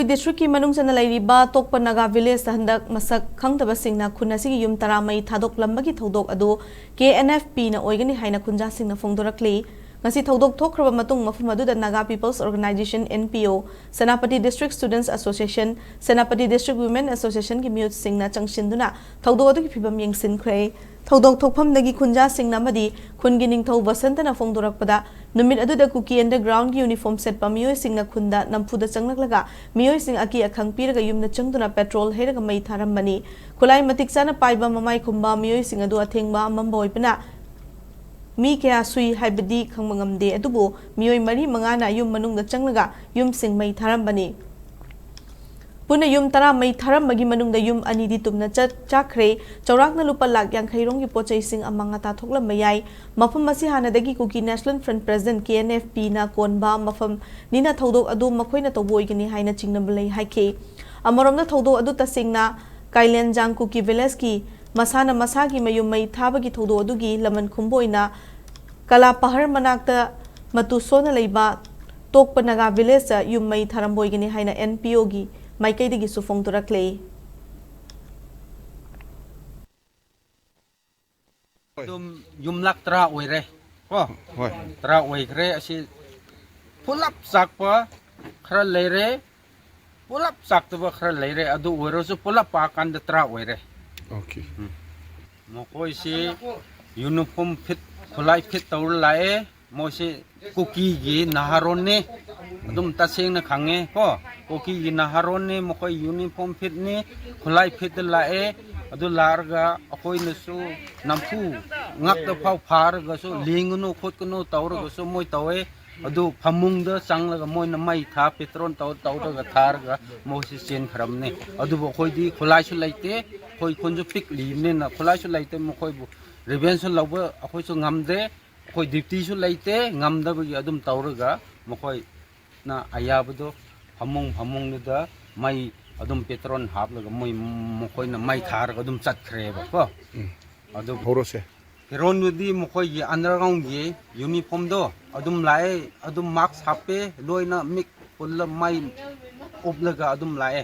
District ki manung sana lairiba Tokpa Naga village handak masak khangtabasingna khunna sigi yum taramai Thoudok lambagi Thoudok adu Knf-P na oigani haina Khunja singna phongdorakli ngasi Thoudok thokraba matung mafum aduda Naga People's Organization NPO Senapati District Students Association Senapati District Women Association ki miyut singna changshinduna Thoudok adu ki phibam yengsinkhre Thoudok thokpham dagi Khunja singna madi khungi ningthau basantana phongdorakpada numit aduda kuki underground ki uniform set pa miyoi singna khunda nampuda changlaklaga miyoi sing aki akhang piraga yumna changduna petrol heraga mai tharambani khulai matik chana paiba mamai khumba miyoi sing adu athengba amamba oipana mi kya sui haibadi khangmangamde adubu miyoi mari mangana yum manungda changlaga yum sing mai tharambani Puna yum tara mai tharam magi manungda yum ani di tumna chakre chaurakna lupa lak yang khairong ki pochai sing amanga ta thokla mayai mafam masi hana dagi kuki National Front President Knf-P na konba mafam nina Thoudok adu makhoina toboi gani haina chingnamlei haike amoromna Thoudok adu tasingna Kailen jang kuki village ki masana masagi mayum mai thabagi Thoudok adu gi laman khumboina kala pahar manakta matu sona leiba Tokpa Naga village yum mai tharamboi gani haina NPO gi Maikai de gisufong turakle. Yumlak tra oire. Oh, tra oire asi pulap sakpa khra leire. Pulap sakta khra leire adu oiro so pulap akan de tra oire. Okay. Mokoi si uniform fit khulai fit taur lae mo si cookie gi naharon ne adum taseng na khange ko cookie gi naharon ne mokoi uniform fit ne khulai fit lae adu larga akoi na su nampu ngak da phau phar ga su lingnu khot knu taur ga su moi tawe adu phamung da changla ga moi na mai tha petrol taw ga thar ga mo si chen khram ne adu bo khoi di khulai su laite khoi khunju pik li ne na khulai su laite mokoi bu revenge su lawa akoi su ngamde khoi duty su laite ngamda bu adum tauraga mokoi na ayabdo phamung da mai adum petrol hablaga moi mokoi na mai thar ga adum chatkhre ba ko adu horose heron di mokoi gi underground gi uniform do adum lae adum mask hape loina mik pulla mai oblaga adum lae